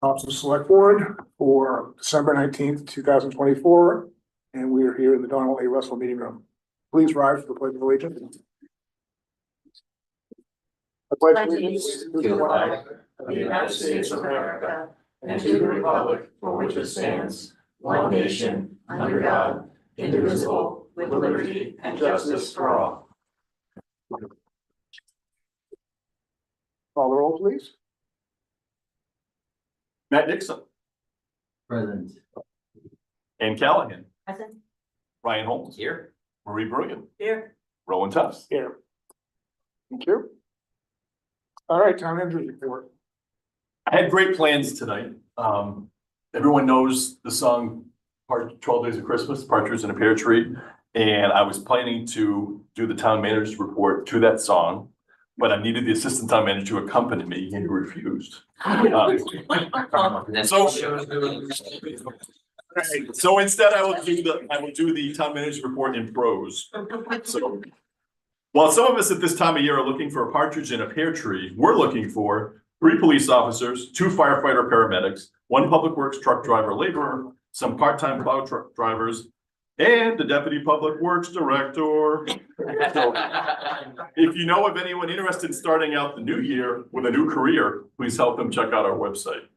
Topsham Select Board for December 19th, 2024, and we are here in the Donald A. Russell Meeting Room. Please rise for the Pledge of Allegiance. I pledge allegiance to the flag of the United States of America and to the republic for which it stands, one nation, under God, indivisible, with liberty and justice for all. Call the roll, please. Matt Dixon. Present. Ann Callahan. Present. Ryan Holmes. Here. Marie Brilliant. Here. Rowan Tufts. Here. Thank you. All right, town manager's report. I had great plans tonight. Everyone knows the song 12 Days of Christmas, Partridge in a Pear Tree. And I was planning to do the town manager's report to that song, but I needed the assistant town manager to accompany me and he refused. So instead I will do the town manager's report in prose. So while some of us at this time of year are looking for a partridge in a pear tree, we're looking for 3 police officers, 2 firefighter paramedics, 1 public works truck driver laborer, some part-time plow truck drivers, and the deputy public works director. So, if you know of anyone interested in starting out the new year with a new career, please help them check out our website.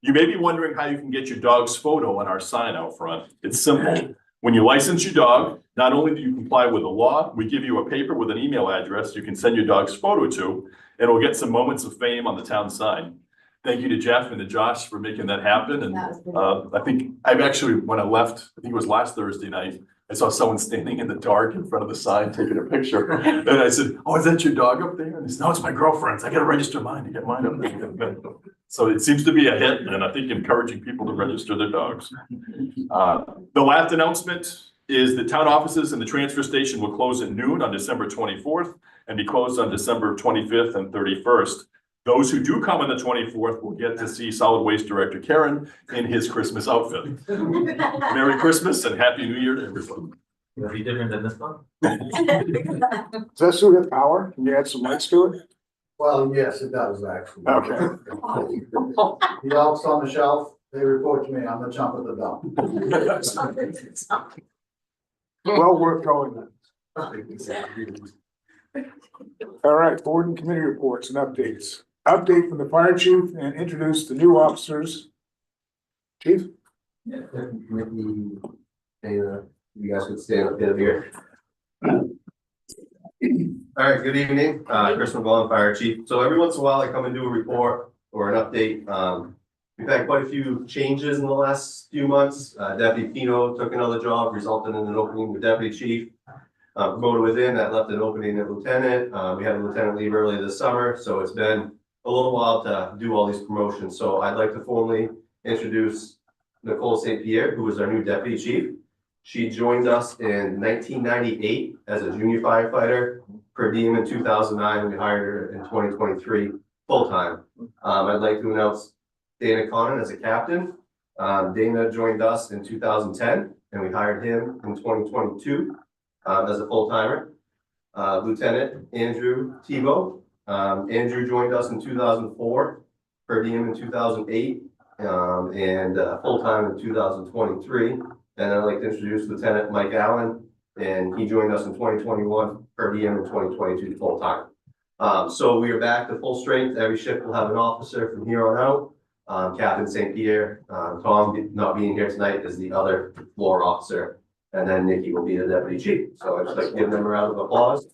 You may be wondering how you can get your dog's photo on our sign out front. It's simple. When you license your dog, not only do you comply with the law, we give you a paper with an email address you can send your dog's photo to, and it'll get some moments of fame on the town sign. Thank you to Jeff and to Josh for making that happen. And I think I've actually, when I left, I think it was last Thursday night, I saw someone standing in the dark in front of the sign taking a picture. And I said, "Oh, is that your dog up there?" And he said, "No, it's my girlfriend's. I got to register mine to get mine up there." So it seems to be a hit, and I think encouraging people to register their dogs. The last announcement is the town offices and the transfer station will close at noon on December 24th and be closed on December 25th and 31st. Those who do come on the 24th will get to see Solid Waste Director Karen in his Christmas outfit. Merry Christmas and Happy New Year to everyone. It'll be different than this one. Does that suit have power? Can you add some lights to it? Well, yes, it does actually. Okay. The elks on the shelf, they report to me, I'm the chump at the bell. Well worth going then. All right, board and committee reports and updates. Update from the fire chief and introduce the new officers. Chief? Yeah, maybe, you guys could stand up here. All right, good evening, Chris McGowan, Fire Chief. So every once in a while I come and do a report or an update. We've had quite a few changes in the last few months. Deputy Pino took another job, resulting in an opening with Deputy Chief. Promoted within, that left an opening at Lieutenant. We had a Lieutenant leave early this summer, so it's been a little while to do all these promotions. So I'd like to formally introduce Nicole St. Pierre, who is our new Deputy Chief. She joined us in 1998 as a junior firefighter, per diem in 2009. We hired her in 2023 full-time. I'd like to announce Dana Connon as a captain. Dana joined us in 2010 and we hired him in 2022 as a full-timer. Lieutenant Andrew Tebow. Andrew joined us in 2004, per diem in 2008, and full-time in 2023. And I'd like to introduce Lieutenant Mike Allen, and he joined us in 2021, per diem in 2022, full-time. So we are back to full strength. Every shift will have an officer from here on out. Captain St. Pierre, Tom not being here tonight is the other floor officer, and then Nikki will be the deputy chief. So I'd just like to give them a round of applause.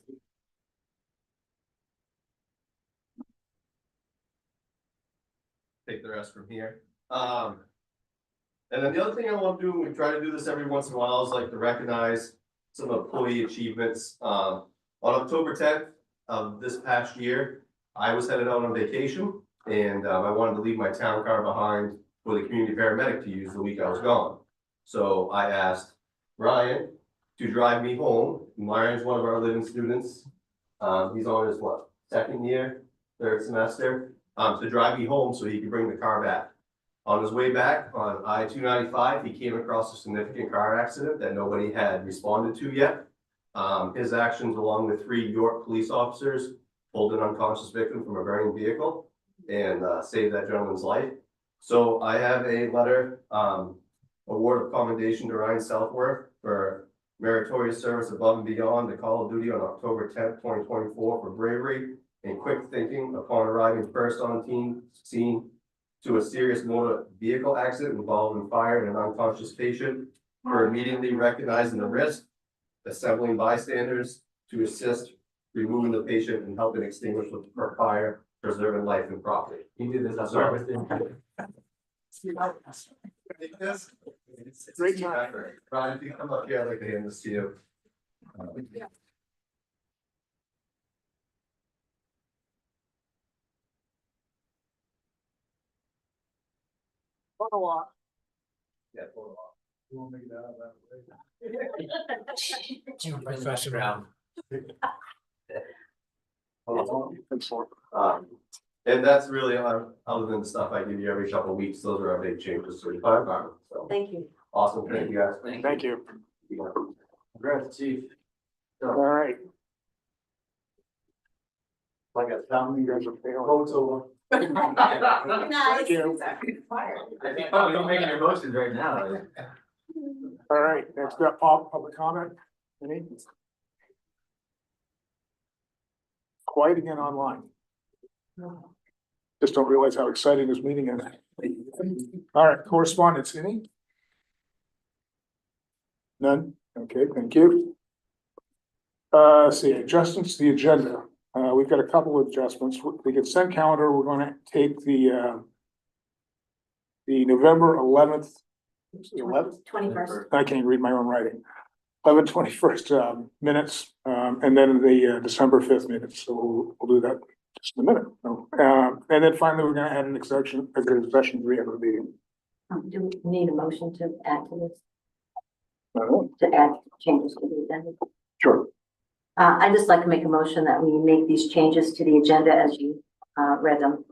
Take the rest from here. And then the other thing I want to do, and we try to do this every once in a while, is like to recognize some employee achievements. On October 10th of this past year, I was headed out on vacation, and I wanted to leave my town car behind for the community paramedic to use the week I was gone. So I asked Ryan to drive me home. Ryan's one of our living students. He's on his second year, third semester, to drive me home so he could bring the car back. On his way back on I-295, he came across a significant car accident that nobody had responded to yet. His actions, along with 3 York police officers, pulled an unconscious victim from a burning vehicle and saved that gentleman's life. So I have a letter, award of commendation to Ryan Southworth for meritorious service above and beyond the call of duty on October 10th, 2024 for bravery and quick thinking upon arriving first on scene to a serious motor vehicle accident involving fire and an unconscious patient, for immediately recognizing the risk, assembling bystanders to assist removing the patient and helping extinguish the fire, preserving life and property. You did this. Great job. Ryan, if you come up here, I'd like to hand this to you. Yeah, hold on. You won't make it out that way. Professional. And that's really, other than the stuff I give you every couple of weeks, those are our big changes to the fire department, so. Thank you. Awesome, thank you guys. Thank you. Congrats, chief. All right. Like a town, You guys are failing. vote's over. Thank you. You're making your motions right now. All right, next up, public comment. Any? Quiet again online. Just don't realize how exciting this meeting is. All right, correspondence, any? None? Okay, thank you. See, adjustments to the agenda. We've got a couple of adjustments. The consent calendar, we're gonna take the November 11th. 11th? 21st. I can't read my own writing. 11/21 minutes, and then the December 5th minutes, so we'll do that just in a minute. And then finally, we're gonna add an exception, a session at the end of the meeting. Do we need a motion to add to this, Uh, to add changes to the agenda? Sure. I'd just like to make a motion that we make these changes to the agenda as you, read them.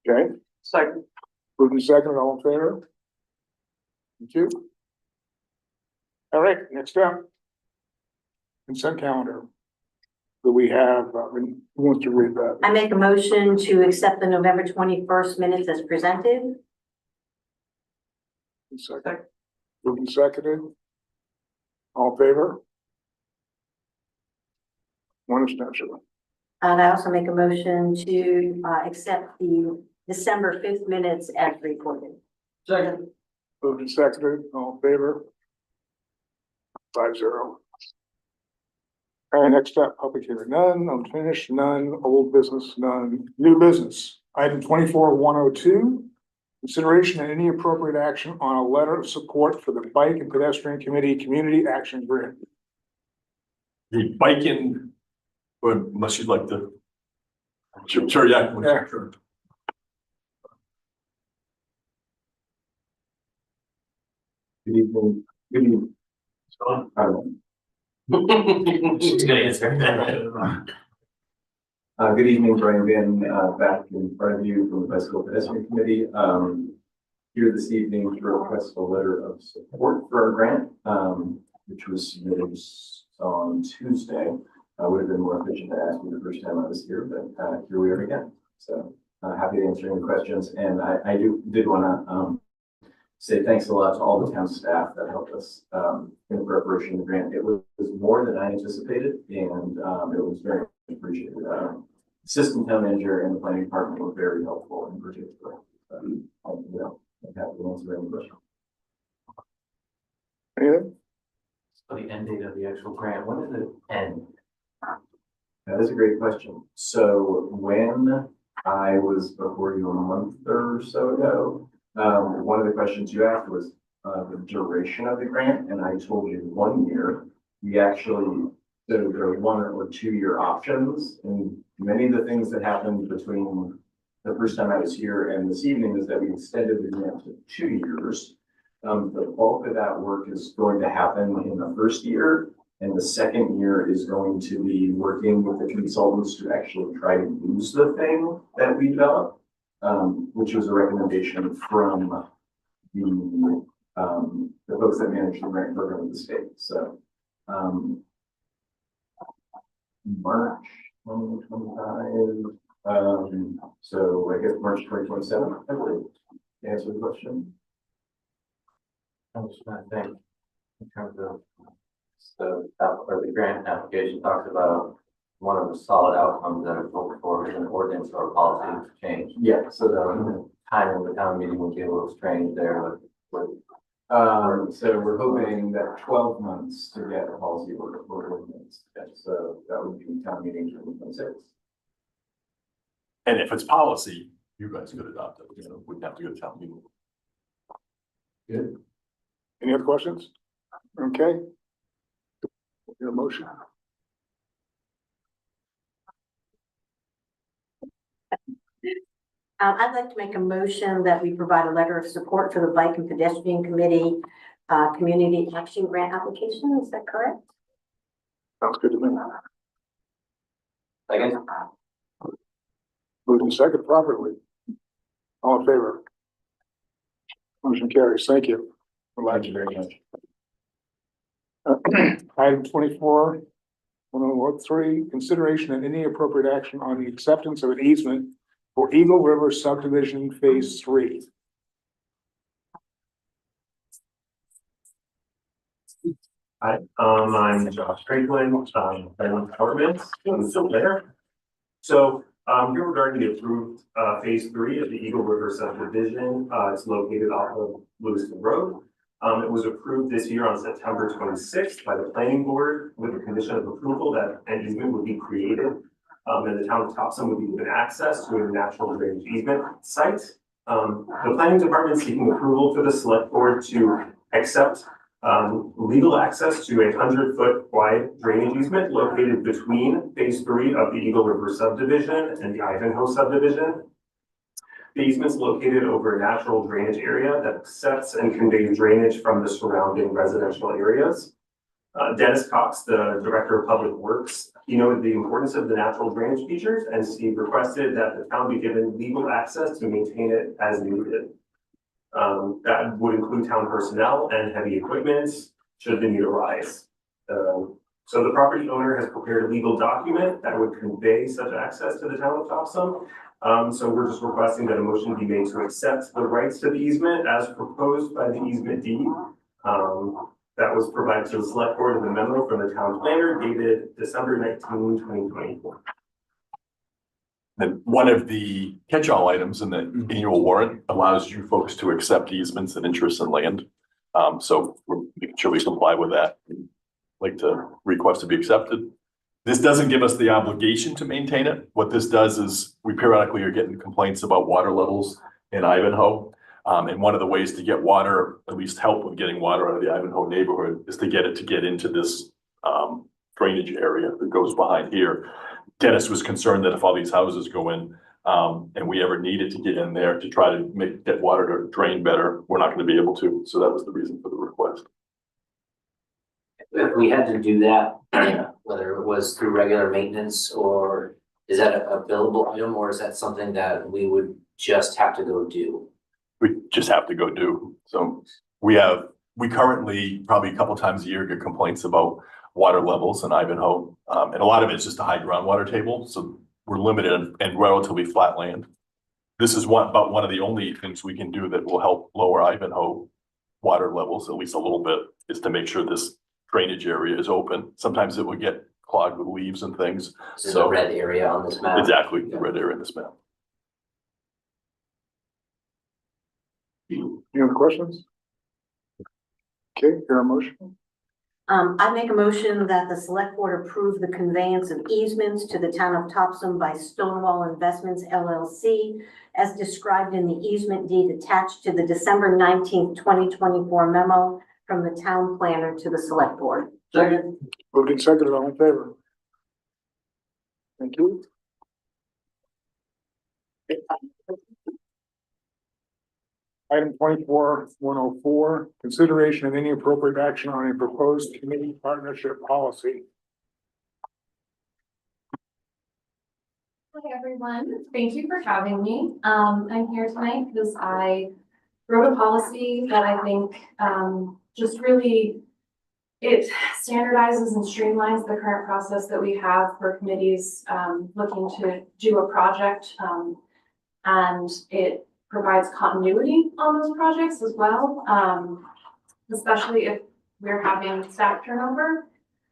Okay. Second. Moving second, all in favor? Thank you. All right, next up. Consent calendar. Do we have, who wants to read that? I make a motion to accept the November 21st minutes as presented. Second. Moving seconded. All in favor? One abstention. And I also make a motion to, accept the December 5th minutes as recorded. Second. Moving seconded, all in favor? 5-0. All right, next up, public hearing, none, unfinished, none, old business, none, new business. Item 24-102, consideration and any appropriate action on a letter of support for the Bike and Pedestrian Committee Community Action Grant. The biking, or unless you'd like to. Sure, yeah. Yeah. Sure. Good evening. Good evening. She's gonna answer. Good evening, Brian Van, back in front of you from the Bicycle Pedestrian Committee. Here this evening to request a letter of support for our grant, which was submitted on Tuesday. Would have been more efficient to ask me the first time I was here, but here we are again. So happy to answer any questions. And I did want to say thanks a lot to all the town staff that helped us in preparation of the grant. It was more than I anticipated, and it was very appreciated. Assistant town manager and the planning department were very helpful in particular. I'm happy to answer any questions. Anything? So the end date of the actual grant, when does it end? That is a great question. So when I was before you a month or so ago, one of the questions you asked was the duration of the grant, and I told you 1 year. We actually, so there are 1 or 2 year options, and many of the things that happened between the first time I was here and this evening is that we extended the grant to 2 years. The bulk of that work is going to happen in the first year, and the second year is going to be working with the consultants to actually try to use the thing that we developed. Which was a recommendation from the folks that manage the grant program of the state. So, March 2025, so I guess March 2027, I believe. answer the question? I was trying to think in terms of the grant application talks about one of the solid outcomes that are hoped for is an ordinance or policy change. Yeah, so The timing of the town meeting will get a little strange there, but so we're hoping that 12 months to get a policy ordinance. So that would be town meeting 2026. And if it's policy, you guys could adopt it, you know, wouldn't have to go to town meeting. Good. Any other questions? Okay. Your motion. I'd like to make a motion that we provide a letter of support for the Bike and Pedestrian Committee Community Action Grant application. Is that correct? Sounds good to me. second, Moved in second properly. All in favor? Motion carries. Thank you. Thank you very much. Item 24, 103, consideration and any appropriate action on the acceptance of an easement for Eagle River subdivision phase 3. Hi, I'm Josh Franklin, Apartments, I'm still there. So, here regarding the approved, phase 3 of the Eagle River subdivision, it's located off of Lewiston Road. It was approved this year on September 26th by the planning board with the condition of approval that an easement would be created. And the town of Topsham would be given access to a natural drainage easement site. The planning department is seeking approval for the select board to accept legal access to a 100-foot wide drainage easement located between phase 3 of the Eagle River subdivision and the Ivanhoe subdivision. The easement is located over a natural drainage area that accepts and conveys drainage from the surrounding residential areas. Dennis Cox, the Director of Public Works, he noted the importance of the natural drainage features, and Steve requested that the town be given legal access to maintain it as needed. That would include town personnel and heavy equipment should the need arise. So the property owner has prepared a legal document that would convey such access to the town of Topsham. So we're just requesting that a motion be made to accept the rights to the easement as proposed by the easement deed. That was provided to the select board in the memo from the town planner dated December 19, 2024. Then one of the catch-all items in the annual warrant allows you folks to accept easements and interests in land. So we're making sure we comply with that. Like to request to be accepted. This doesn't give us the obligation to maintain it. What this does is we periodically are getting complaints about water levels in Ivanhoe. And one of the ways to get water, at least help with getting water out of the Ivanhoe neighborhood, is to get into this drainage area that goes behind here. Dennis was concerned that if all these houses go in and we ever needed to get in there to try to get water to drain better, we're not going to be able to. So that was the reason for the request. If we had to do that, whether it was through regular maintenance, or is that a billable item, or is that something that we would just have to go do? We just have to go do. So we currently probably a couple times a year get complaints about water levels in Ivanhoe. And a lot of it's just a high groundwater table. So we're limited and relatively flat land. This is one of the only things we can do that will help lower Ivanhoe water levels, at least a little bit, is to make sure this drainage area is open. Sometimes it would get clogged with leaves and things. This is the red area on this map. Exactly, the red area in this map. Any other questions? Okay, your motion. I make a motion that the select board approve the conveyance of easements to the town of Topsham by Stonewall Investments LLC as described in the easement deed attached to the December 19th, 2024 memo from the town planner to the select board. second, Moved and seconded, all in favor? Thank you. Item 24-104, consideration of any appropriate action on a proposed committee partnership policy. Hi, everyone. Thank you for having me. I'm here tonight because I wrote a policy that I think just really it standardizes and streamlines the current process that we have for committees looking to do a project. And it provides continuity on those projects as well, especially if we're having staff turnover.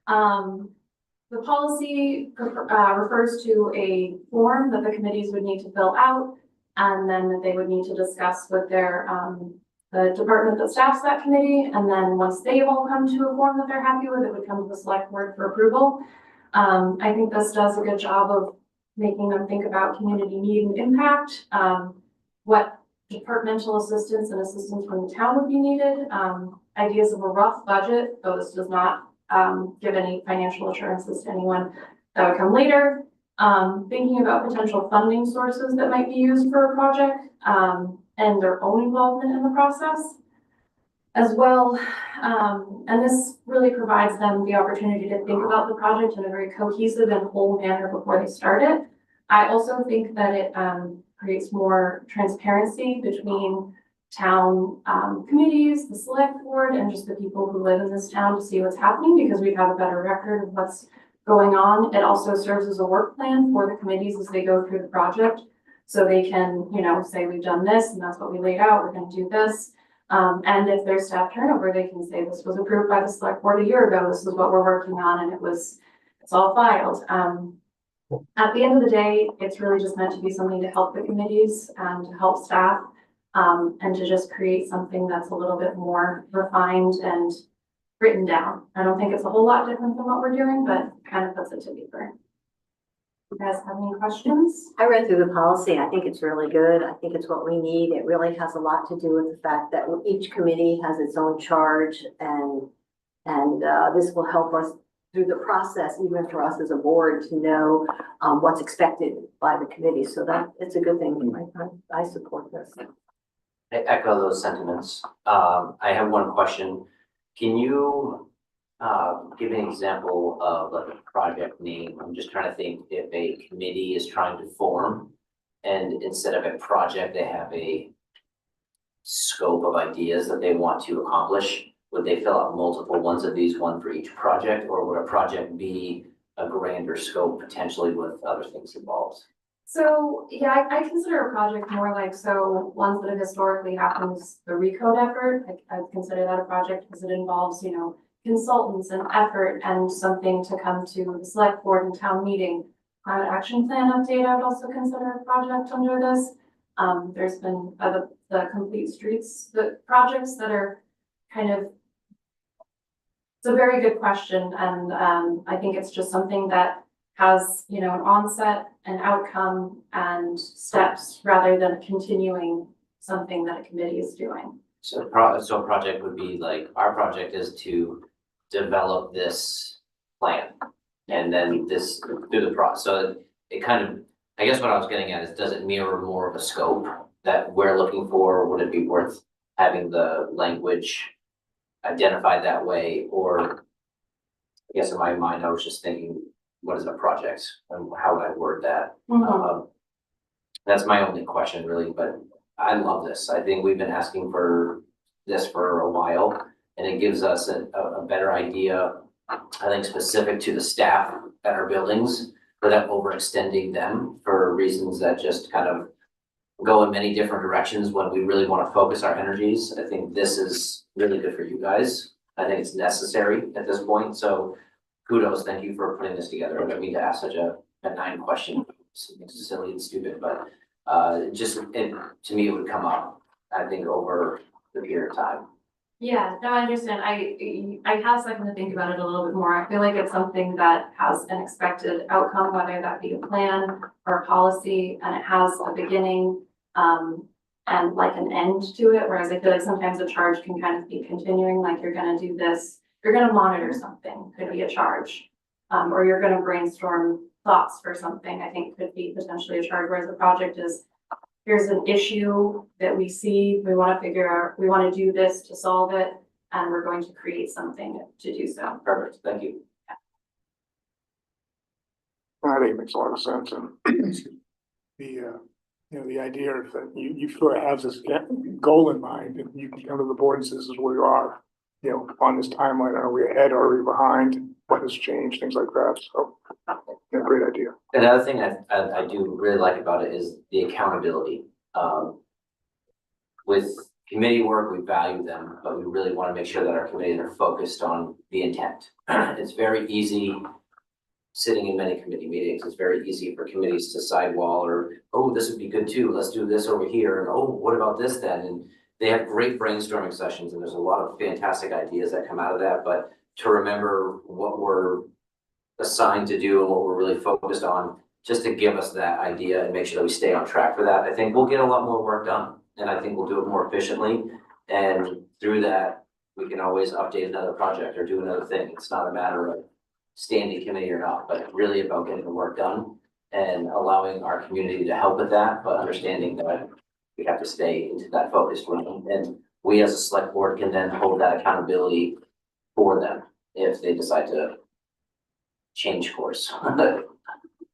The policy refers to a form that the committees would need to fill out, and then that they would need to discuss with their the department that staffs that committee, and then once they all come to a form that they're happy with, it would come to the select board for approval. I think this does a good job of making them think about community need and impact, what departmental assistance and assistance from the town would be needed, ideas of a rough budget, though this does not give any financial assurances to anyone. That would come later. Thinking about potential funding sources that might be used for a project, and their own involvement in the process as well. And this really provides them the opportunity to think about the project in a very cohesive and whole manner before they start it. I also think that it creates more transparency between town committees, the select board, and just the people who live in this town to see what's happening, because we have a better record of what's going on. It also serves as a work plan for the committees as they go through the project. So they can, you know, say we've done this and that's what we laid out, we're gonna do this. And if there's staff turnover, they can say this was approved by the select board a year ago, this is what we're working on, and it's all filed. At the end of the day, it's really just meant to be something to help the committees and to help staff, and to just create something that's a little bit more refined and written down. I don't think it's a whole lot different than what we're doing, but kind of puts it to paper. You guys have any questions? I read through the policy. I think it's really good. I think it's what we need. It really has a lot to do with the fact that each committee has its own charge, and this will help us through the process, even for us as a board, to know what's expected by the committee. So that it's a good thing. I support this. I echo those sentiments. I have one question. Can you give an example of like a project name? I'm just trying to think if a committee is trying to form and instead of a project, they have a scope of ideas that they want to accomplish. Would they fill out multiple ones of these, one for each project, or would a project be a grander scope potentially with other things involved? So yeah, I consider a project more like, so ones that have historically happened, the recode effort. I consider that a project because it involves, you know, consultants and effort and something to come to the select board and town meeting. Climate action plan update, I would also consider a project under this. There's been the complete streets, the projects that are kind of, it's a very good question. And I think it's just something that has, you know, an onset, an outcome, and steps rather than continuing something that a committee is doing. So a project would be like, our project is to develop this plan. And then this through the process. So it kind of, I guess what I was getting at is, does it mirror more of a scope that we're looking for? Would it be worth having the language identified that way? Or I guess in my mind, I was just thinking, what is a project and how would I word that? That's my only question really, but I love this. I think we've been asking for this for a while, and it gives us a better idea, I think, specific to the staff at our buildings, without overextending them for reasons that just kind of go in many different directions when we really want to focus our energies. I think this is really good for you guys. I think it's necessary at this point. So kudos, thank you for putting this together. I don't mean to ask such a benign question, something silly and stupid, but to me, it would come up, I think, over the period of time. Yeah, no, I understand. I have a second to think about it a little bit more. I feel like it's something that has an expected outcome, whether that be a plan or a policy, and it has a beginning and like an end to it. Whereas I feel like sometimes a charge can kind of be continuing, like you're gonna do this, you're gonna monitor something, could be a charge. Or you're gonna brainstorm thoughts for something, I think could be potentially a charge, whereas the project is, here's an issue that we see, we want to figure out, we want to do this to solve it, and we're going to create something to do so. Perfect, thank you. I think it makes a lot of sense, and the idea that you sort of have this goal in mind, and you can come to the board and say, this is where you are, on this timeline, are we ahead, are we behind, what has changed, things like that, so, great idea. Another thing I do really like about it is the accountability. with committee work, we value them, but we really want to make sure that our committees are focused on the intent. It's very easy, sitting in many committee meetings, it's very easy for committees to sidewall or, oh, this would be good too, let's do this over here, and oh, what about this then? And they have great brainstorming sessions, and there's a lot of fantastic ideas that come out of that, but to remember what we're assigned to do and what we're really focused on, just to give us that idea and make sure that we stay on track for that, I think we'll get a lot more work done. And I think we'll do it more efficiently. And through that, we can always update another project or do another thing. It's not a matter of standing committee or not, but really about getting the work done and allowing our community to help with that, but understanding that we have to stay into that focused room. And we as a select board can then hold that accountability for them if they decide to change course.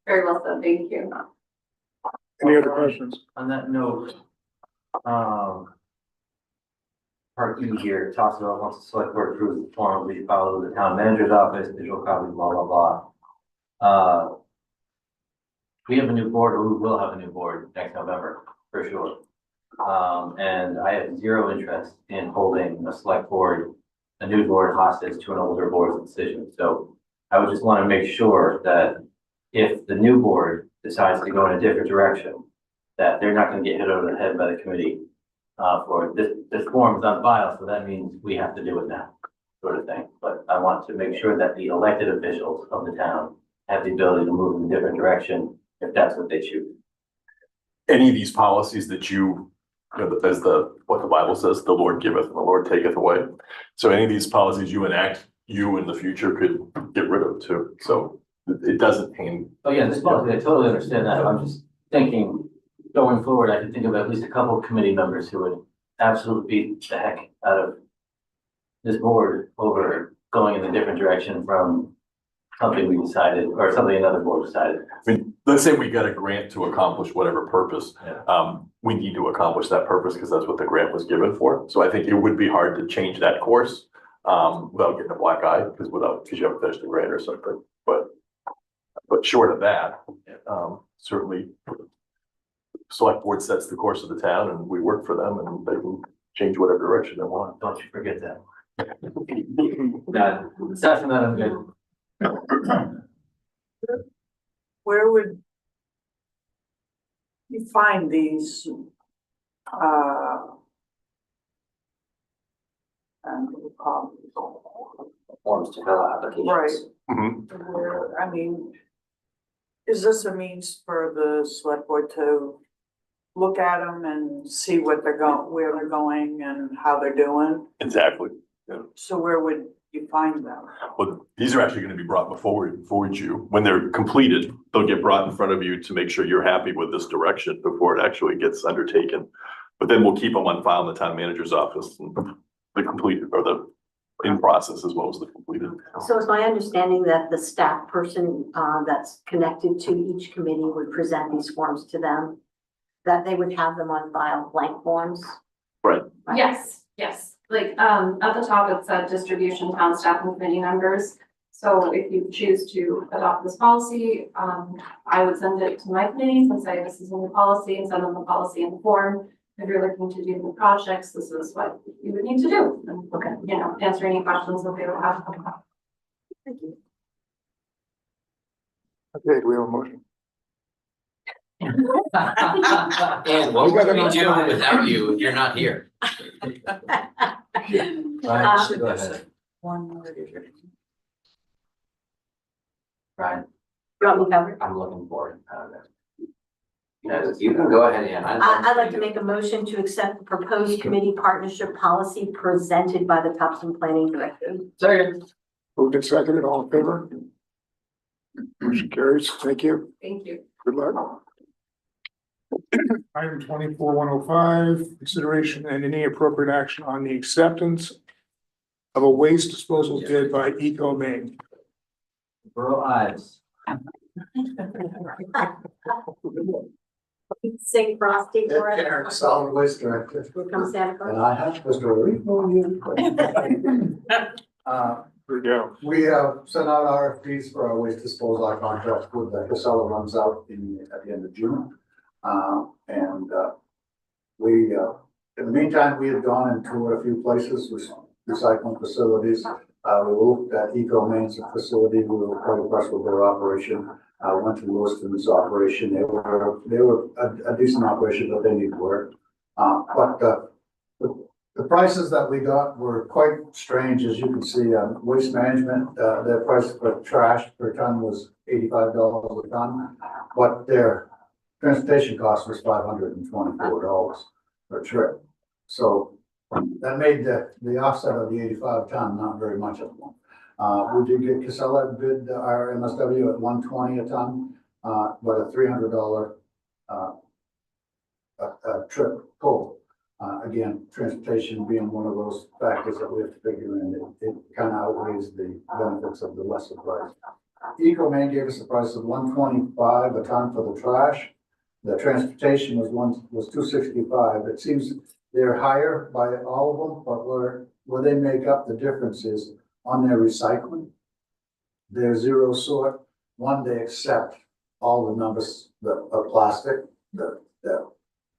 Very well said, thank you. Any other questions? On that note, part E here talks about once the select board approves the form, we follow the town manager's office, digital copy, blah, blah, blah. We have a new board, or we will have a new board next November, for sure. And I have zero interest in holding a select board, a new board hostage to an older board's decision. So I would just want to make sure that if the new board decides to go in a different direction, that they're not going to get hit over the head by the committee for this form is on file, so that means we have to do it now, sort of thing. But I want to make sure that the elected officials of the town have the ability to move in a different direction if that's what they choose. Any of these policies that you know, as what the Bible says, the Lord giveth and the Lord taketh away. So any of these policies you enact, you in the future could get rid of too. So it doesn't hang. Oh yeah, this policy, I totally understand that. I'm just thinking, going forward, I can think of at least a couple of committee members who would absolutely beat the heck out of this board over going in a different direction from something we decided or something another board decided. I mean, let's say we got a grant to accomplish whatever purpose. We need to accomplish that purpose because that's what the grant was given for. So I think it would be hard to change that course without getting a black eye because you haven't finished the grant or something. But short of that, certainly select board sets the course of the town and we work for them and they can change whatever direction they want. Don't you forget that. That, aside from that, I'm good. Where would you find these, Forms to fill out applications. right, where, I mean, is this a means for the select board to look at them and see what they're going, where they're going and how they're doing? Exactly. So where would you find them? Well, these are actually going to be brought before you. When they're completed, they'll get brought in front of you to make sure you're happy with this direction before it actually gets undertaken. But then we'll keep them on file in the town manager's office, and the completed or the in process as well as the completed. So it's my understanding that the staff person that's connected to each committee would present these forms to them, that they would have them on file, blank forms. Right. Yes, yes, like, at the top, it said distribution, town staff and committee members. So if you choose to adopt this policy, I would send it to my committees and say, this is a new policy, and send them the policy in the form. If you're looking to do new projects, this is what you would need to do. And, Okay. you know, answer any questions that they would have. Thank you. Okay, do we have a motion? And what would we do without you if you're not here? Ryan, go ahead. One more. Ryan, You want me covered? I'm looking for it. You can go ahead, Ann. I'd like to make a motion to accept the proposed committee partnership policy presented by the Topsham Planning Director. Second. Moved and seconded, all in favor? Motion carries. Thank you. Thank you. Good luck. Item 24-105, consideration and any appropriate action on the acceptance of a waste disposal bid by Eco Maine. Borough eyes. Sing Frosty for us. Eric, solid waste director. Here comes Santa Claus. And I have to story for you. There we go. We have sent out RFPs for our waste disposal. Our contract with the Casella runs out at the end of June. In the meantime, we had gone and toured a few places with recycling facilities. We looked at Eco Maine's facility, we were quite impressed with their operation. Went to Lewiston's operation, they were a decent operation, but they need work. The prices that we got were quite strange, as you can see. Waste management, their price for trash per ton was $85 a ton, but their transportation cost was $524 per trip. So that made the offset of the 85 ton not very much of one. We did get Casella bid our MSW at $120 a ton, but a $300 a trip pull. Again, transportation being one of those factors that we have to figure in, it kind of outweighs the benefits of the lesser price. Eco Maine gave us a price of $125 a ton for the trash. The transportation was $265. It seems they're higher by all of them, but where they make up the difference is on their recycling. They're zero sort. One, they accept all the numbers that are plastic, that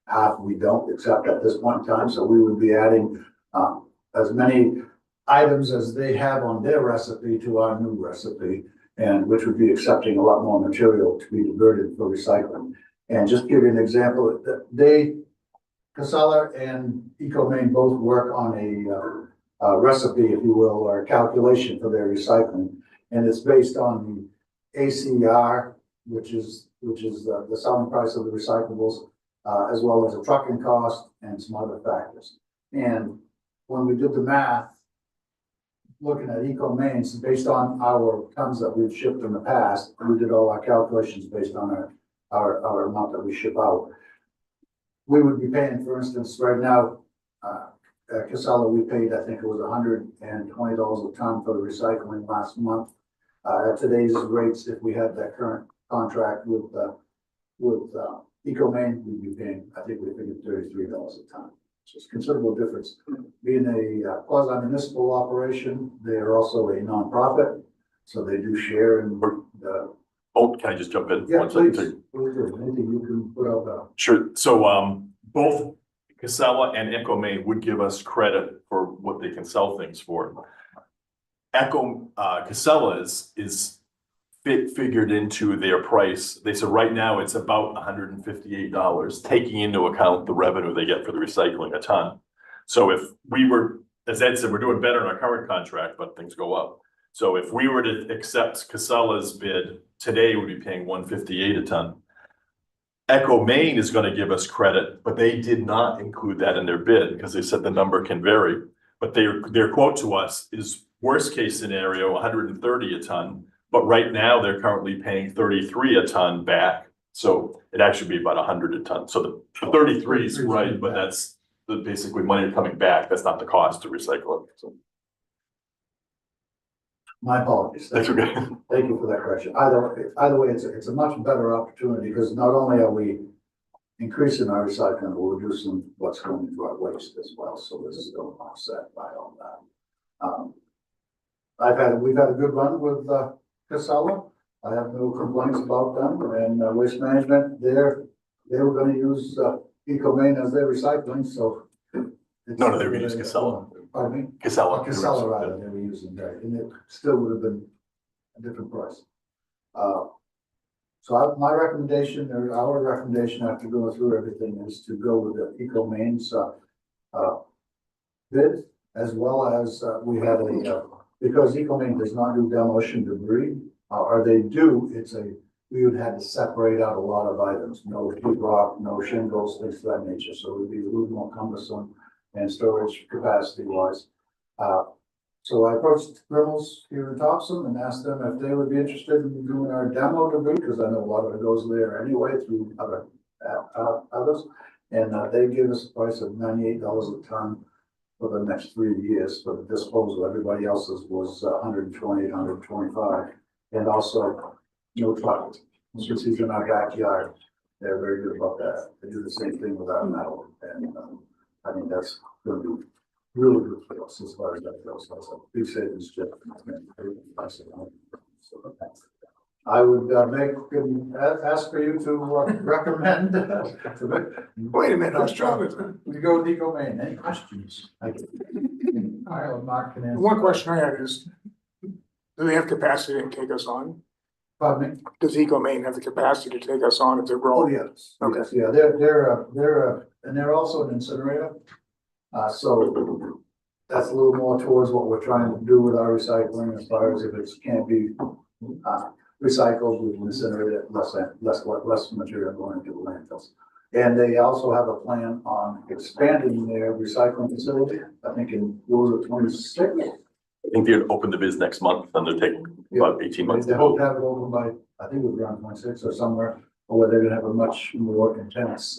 half we don't accept at this point in time, so we would be adding as many items as they have on their recipe to our new recipe, and which would be accepting a lot more material to be diverted for recycling. And just to give you an example, Casella and Eco Maine both work on a recipe, if you will, or a calculation for their recycling, and it's based on the ACR, which is the selling price of the recyclables, as well as the trucking cost and some other factors. And when we did the math, looking at Eco Maine's based on our tons that we've shipped in the past, we did all our calculations based on our amount that we ship out. We would be paying, for instance, right now, at Casella, we paid, I think it was $120 a ton for the recycling last month. At today's rates, if we had that current contract with Eco Maine, we'd be paying, I think we figured $33 a ton. So it's a considerable difference. Being a quasi-municipal operation, they are also a nonprofit, so they do share in the. Oh, can I just jump in? Yeah, One second, please. Anything you can put out there. Sure. So, both Casella and Eco Maine would give us credit for what they can sell things for. Casella is figured into their price. They said right now it's about $158, taking into account the revenue they get for the recycling a ton. So if we were, as Ed said, we're doing better in our current contract, but things go up. So if we were to accept Casella's bid today, we'd be paying $158 a ton. Eco Maine is going to give us credit, but they did not include that in their bid because they said the number can vary. But their quote to us is worst case scenario, 130 a ton. But right now they're currently paying 33 a ton back. So it actually be about 100 a ton. So the 33 is right, but that's the basically money coming back. That's not the cost to recycle it. So. My apologies. That's okay. Thank you for that correction. Either way, it's a much better opportunity because not only are we increasing our recycling, we're reducing what's going into our waste as well. So this is going to offset by all that. We've had a good run with Casella. I have no complaints about them, and waste management. They were going to use Eco Maine as their recycling. So no, they were using Casella. Pardon me? Casella. Casella, rather, they were using that, and it still would have been a different price. So my recommendation, or our recommendation after going through everything, is to go with the Eco Maine's bid, as well as we have because Eco Maine does not do demolition debris, or they do, we would have to separate out a lot of items, no sheet rock, no shingles, things of that nature, so it would be a little more cumbersome and storage capacity wise. So I approached Grimmels here in Topsham and asked them if they would be interested in doing our demo debris, because I know a lot of it goes there anyway through other others. And they gave us a price of $98 a ton for the next 3 years for the disposal. Everybody else's was 120, 125, and also no trucks. Since he's in our backyard, they're very good about that. They do the same thing with our metal, and I think that's going to be really good for us as far as that goes. That's a big savings, Jeff. I would ask for you to recommend. Wait a minute, I was trying to, We go with Eco Maine. Any questions? All right, Mark can answer. one question I had is, do they have capacity to take us on? Pardon me? Does Eco Maine have the capacity to take us on if they're Oh, growing? yes. Okay. Yes, yeah, and they're also an incinerator. So that's a little more towards what we're trying to do with our recycling as far as if it can't be, recycled, we can incinerate it, less material going into the landfills. And they also have a plan on expanding their recycling facility, I think in, what was it, 26? I think they're gonna open the biz next month, and they'll take about 18 months. They hope to have it open by, I think it was around 26 or somewhere, where they're gonna have a much more intense,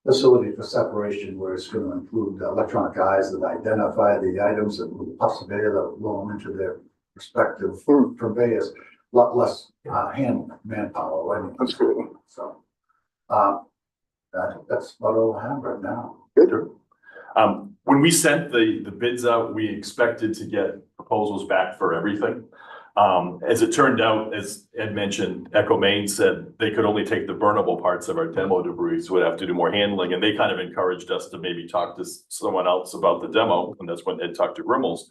facility for separation, where it's gonna include electronic eyes that identify the items and the possibility that will go into their respective purveyors, a lot less, hand manpower or anything. That's good. So, I think that's about all I have right now. Good. When we sent the bids out, we expected to get proposals back for everything. As it turned out, as Ed mentioned, Echo Maine said they could only take the burnable parts of our demo debris, so we'd have to do more handling, and they kind of encouraged us to maybe talk to someone else about the demo, and that's when Ed talked to Grimmels.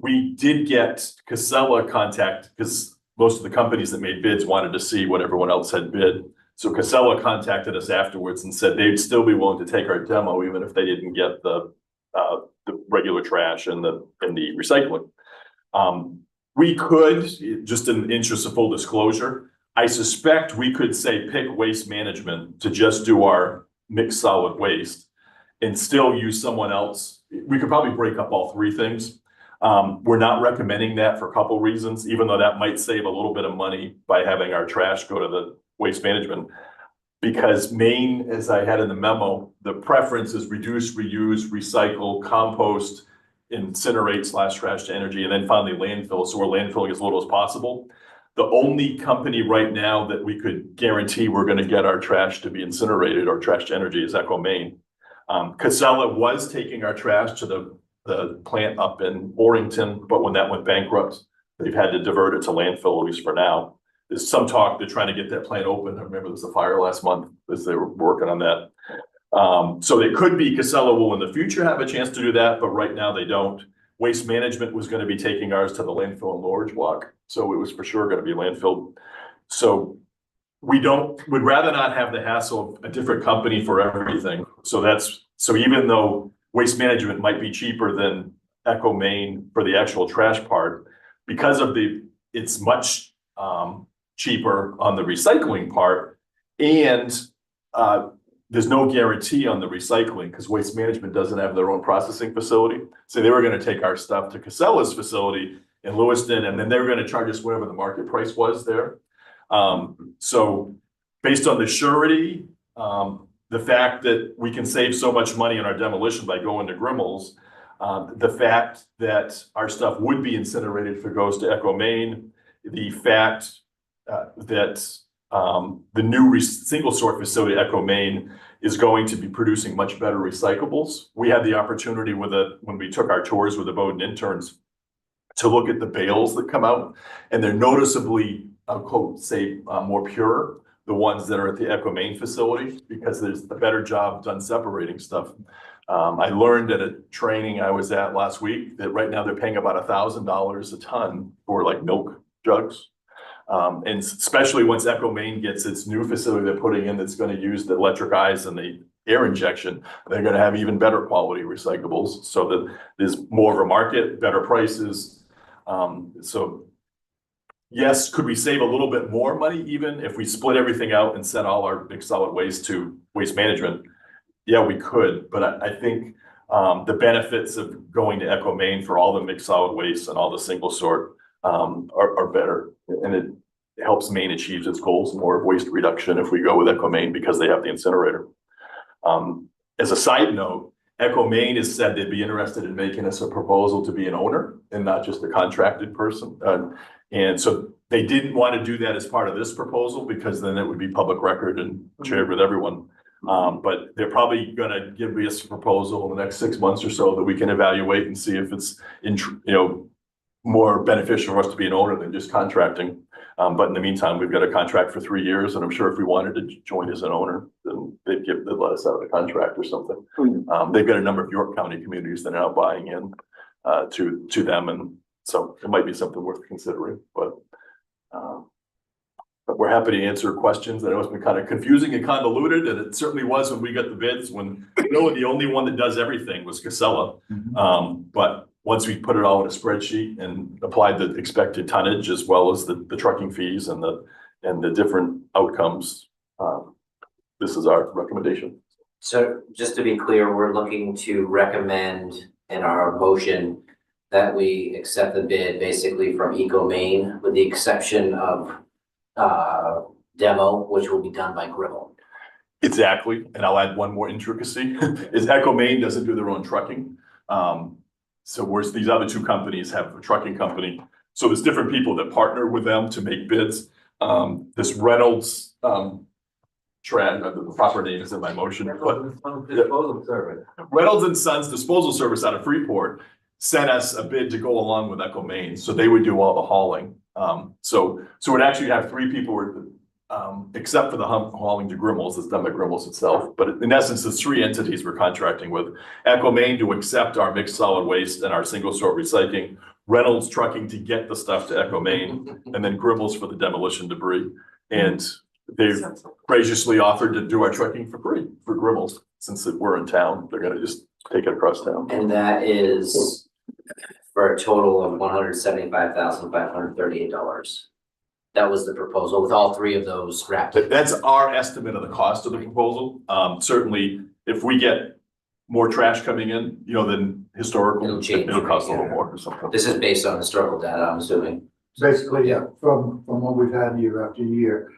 We did get Casella contact, because most of the companies that made bids wanted to see what everyone else had bid. So Casella contacted us afterwards and said they'd still be willing to take our demo, even if they didn't get the regular trash and the recycling. We could, just in the interest of full disclosure, I suspect we could say pick Waste Management to just do our mixed solid waste and still use someone else. We could probably break up all three things. We're not recommending that for a couple reasons, even though that might save a little bit of money by having our trash go to the Waste Management. Because Maine, as I had in the memo, the preference is reduce, reuse, recycle, compost, incinerate / trash to energy, and then finally landfill. So we're landfilling as little as possible. The only company right now that we could guarantee we're going to get our trash to be incinerated or trash to energy is Echo Maine. Casella was taking our trash to the plant up in Orrington, but when that went bankrupt, they've had to divert it to landfill, at least for now. There's some talk they're trying to get that plant open. I remember there was a fire last month as they were working on that. So it could be Casella will in the future have a chance to do that, but right now they don't. Waste Management was going to be taking ours to the landfill in Norwich Walk, so it was for sure going to be landfill. So we'd rather not have the hassle of a different company for everything. So even though Waste Management might be cheaper than Echo Maine for the actual trash part, because of it's much cheaper on the recycling part, and there's no guarantee on the recycling because Waste Management doesn't have their own processing facility. So they were going to take our stuff to Casella's facility in Lewiston, and then they were going to charge us whatever the market price was there. So based on the surety, the fact that we can save so much money on our demolition by going to Grimmels, the fact that our stuff would be incinerated if it goes to Echo Maine, the fact that the new single sort facility, Echo Maine, is going to be producing much better recyclables. We had the opportunity when we took our tours with the Bowdoin interns to look at the bales that come out, and they're noticeably, I'll quote, say, more pure, the ones that are at the Echo Maine facility, because there's a better job done separating stuff. I learned at a training I was at last week that right now they're paying about $1,000 a ton for like milk jugs. And especially once Echo Maine gets its new facility they're putting in that's going to use the electric eyes and the air injection, they're going to have even better quality recyclables so that there's more of a market, better prices. So yes, could we save a little bit more money even if we split everything out and sent all our mixed solid waste to Waste Management? Yeah, we could, but I think the benefits of going to Echo Maine for all the mixed solid waste and all the single sort are better, and it helps Maine achieve its goals more of waste reduction if we go with Echo Maine because they have the incinerator. As a side note, Echo Maine has said they'd be interested in making us a proposal to be an owner and not just a contracted person. And so they didn't want to do that as part of this proposal because then it would be public record and shared with everyone. But they're probably going to give us a proposal in the next 6 months or so that we can evaluate and see if it's more beneficial for us to be an owner than just contracting. But in the meantime, we've got a contract for 3 years, and I'm sure if we wanted to join as an owner, then they'd let us out of the contract or something. They've got a number of York County communities that are now buying in to them, and so it might be something worth considering, but we're happy to answer questions. I know it's been kind of confusing and convoluted, and it certainly was when we got the bids, when really the only one that does everything was Casella. But once we put it all in a spreadsheet and applied the expected tonnage as well as the trucking fees and the different outcomes, this is our recommendation. So just to be clear, we're looking to recommend in our motion that we accept the bid basically from Maine, with the exception of demo, which will be done by Gribble. Exactly, and I'll add one more intricacy, is Maine doesn't do their own trucking. So whereas these other two companies have a trucking company, so there's different people that partner with them to make bids. This Reynolds, the proper name is in my motion, but Disposal service. Reynolds and Sons Disposal Service out of Freeport sent us a bid to go along with Maine, so they would do all the hauling. So we'd actually have 3 people, except for the hauling to Grimmel's, that's done by Grimmel's itself. But in essence, there's 3 entities we're contracting with. Maine to accept our mixed solid waste and our single sort recycling, Reynolds Trucking to get the stuff to Maine, and then Grimmel's for the demolition debris. And they've graciously offered to do our trucking for free for Grimmel's, since we're in town. They're gonna just take it across town. And that is for a total of $175,538. That was the proposal with all 3 of those wrapped. That's our estimate of the cost of the proposal. Certainly, if we get more trash coming in, then historical, It'll change. it'll cost a little more or something. This is based on historical data, I'm assuming. Basically, yeah, from what we've had year after year.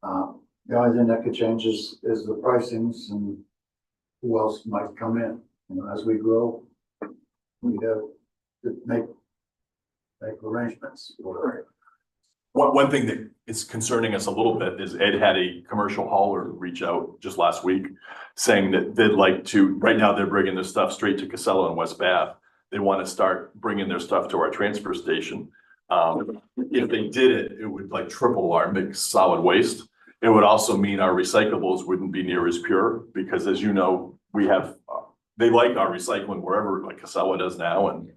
The only thing that could change is the pricings and who else might come in. As we grow, we have to make arrangements for it. One thing that is concerning us a little bit is Ed had a commercial hauler reach out just last week saying that they'd like to, right now they're bringing their stuff straight to Casella and West Bath. They want to start bringing their stuff to our transfer station. If they did it, it would like triple our mixed solid waste. It would also mean our recyclables wouldn't be near as pure, because as you know, we have, they like our recycling wherever, like Casella does now, and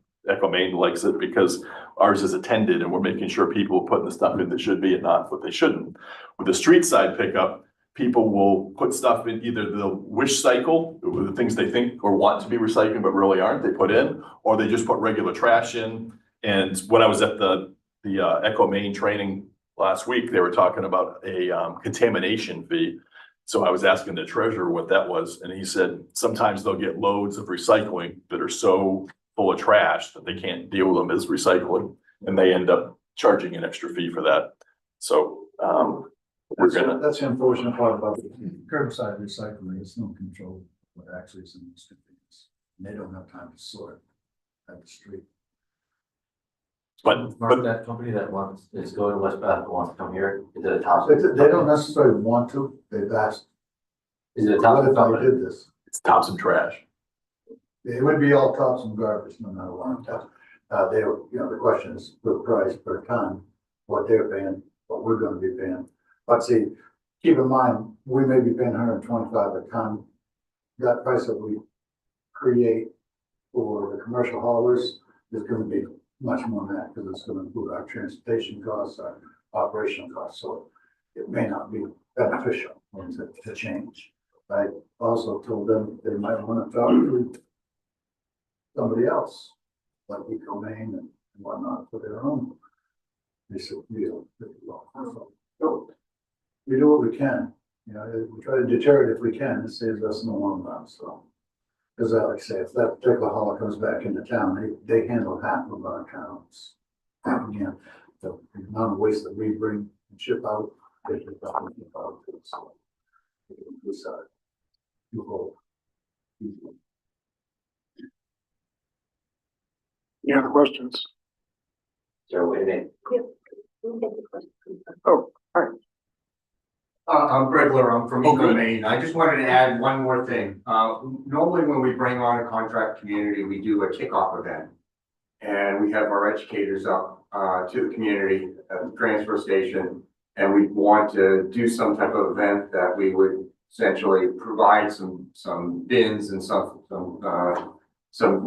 Maine likes it because ours is attended and we're making sure people are putting the stuff in that should be and not what they shouldn't. With the street side pickup, people will put stuff in either the wish cycle, the things they think or want to be recycled but really aren't, they put in, or they just put regular trash in. And when I was at the Maine training last week, they were talking about a contamination fee. So I was asking the treasurer what that was, and he said sometimes they'll get loads of recycling that are so full of trash that they can't deal with them as recycling, and they end up charging an extra fee for that. So That's the unfortunate part about curbside recycling. It's no control what actually is in the street. And they don't have time to sort at the street. But That company that is going to West Bath that wants to come here, is it a top? They don't necessarily want to. They've asked, Is it a top? what if I did this? it's Topsham trash. It would be all tops and garbage, no matter what. The question is the price per ton, what they're paying, what we're gonna be paying. But see, keep in mind, we may be paying $125 a ton. That price that we create for the commercial haulers is gonna be much more than that, because it's gonna include our transportation costs, our operational costs, so it may not be beneficial to change. I also told them they might wanna talk to somebody else, like Maine and whatnot, for their own. So we do what we can, we try to deter it if we can. It saves us in the long run, so. Because like I say, if that particular hauler comes back into town, they handle half of our accounts. Again, the amount of waste that we bring and ship out, they ship out too, so. This side, you hold. Any other questions? So wait a minute. Oh, all right. I'm Greg Lur, I'm from Oh, good. Maine. I just wanted to add one more thing. Normally when we bring on a contract community, we do a kickoff event. and we have our educators up, to the community at the transfer station. And we want to do some type of event that we would essentially provide some bins and some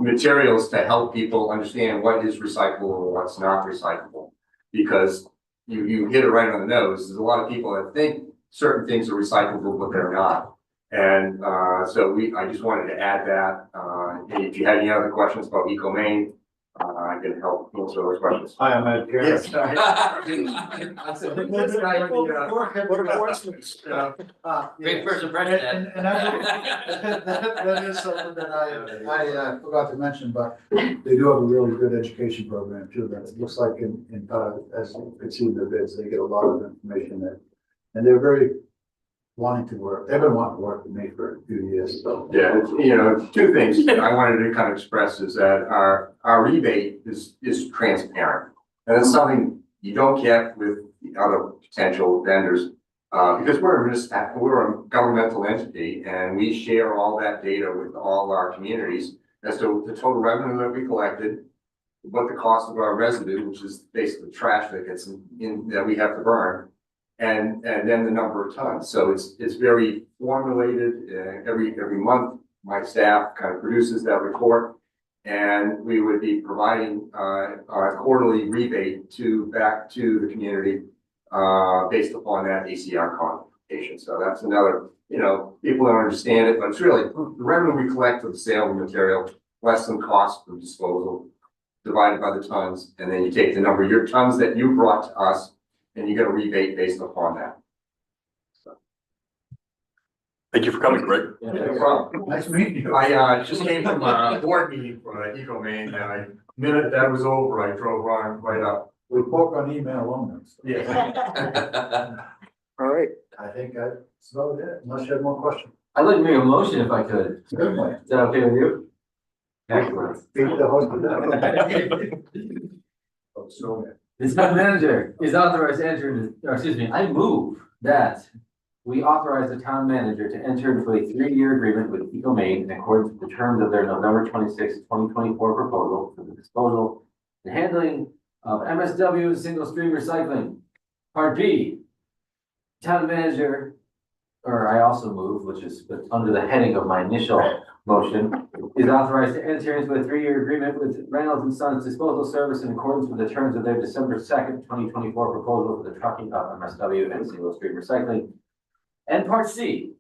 materials to help people understand what is recyclable and what's not recyclable. Because you hit it right on the nose. There's a lot of people that think certain things are recyclable, but they're not. And so I just wanted to add that. If you had any other questions about Eco Maine, I can help answer those questions. Hi, I'm Ed Pierce. Yes. This guy would be, What a coincidence. Great first impression, And, Ed. and that is something that I forgot to mention, but they do have a really good education program too, that it looks like as you can see in the bids, they get a lot of information there. And they're very wanting to work, they've been wanting to work with me for a few years, so. Yeah, two things I wanted to kind of express is that our rebate is transparent. And it's something you don't get with the other potential vendors. Because we're a governmental entity and we share all that data with all our communities as to the total revenue that we collected, what the cost of our residue, which is basically trash that gets in that we have to burn, and then the number of tons. So it's very formulated. Every month, my staff kind of produces that report, and we would be providing a quarterly rebate back to the community based upon that ACR quantification. So that's another, people don't understand it, but it's really the revenue we collect for the sale of material less than cost of disposal divided by the tons, and then you take the number of your tons that you brought to us, and you get a rebate based upon that. Thank you for coming, Greg. No problem. Nice meeting you. I just came from a board meeting for Eco Maine, and minute that was over, I drove right up. We spoke on email only. So Yeah. All right, I think that's about it, unless you have more questions. I'd like to make a motion if I could. Certainly. Is that okay with you? Excellent. Beat the host of that. Oh, so The town manager is authorized to enter into, or excuse me, I move that we authorize the town manager to enter into a 3-year agreement with Eco Maine in accordance with the terms of their November 26, 2024 proposal for the disposal and handling of MSW and single stream recycling. Part B, town manager, or I also move, which is under the heading of my initial motion, is authorized to enter into a 3-year agreement with Reynolds and Sons Disposal Service in accordance with the terms of their December 2nd, 2024 proposal for the trucking of MSW and single stream recycling. And part C,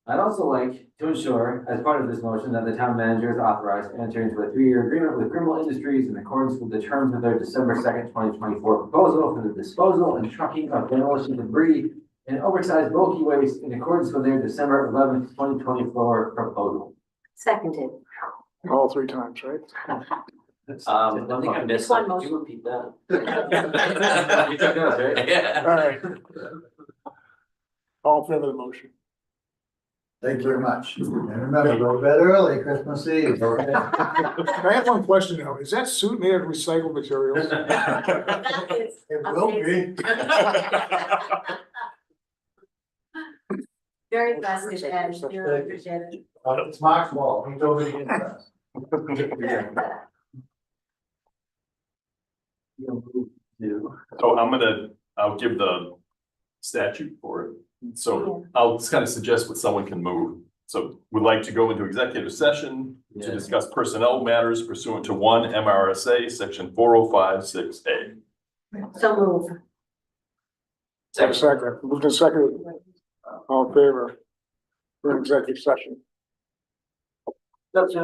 I'd also like to ensure, as part of this motion, that the town manager is authorized to enter into a 3-year agreement with Grimble Industries in accordance with the terms of their December 2nd, 2024 proposal for the disposal and trucking of demolition debris and oversized bulky waste in accordance with their December 11th, 2024 proposal. Seconded. all 3 times, right? I think I missed One something. Could you repeat that? You took notes, right? Yeah. All right. All in favor of the motion. Thank you very much. And remember, go to bed early, Christmas Eve. I have one question though. Is that suit made of recycled materials? That is It will amazing. be. Very festive, and really appreciate it. It's Mark's wall. He told me to get that. So I'll give the statute for it. So I'll just kind of suggest what someone can move. So we'd like to go into executive session to Yeah. discuss personnel matters pursuant to 1 MRSA, section 4056A. So move. Second, moved and second, all in favor. For an executive session. That's it.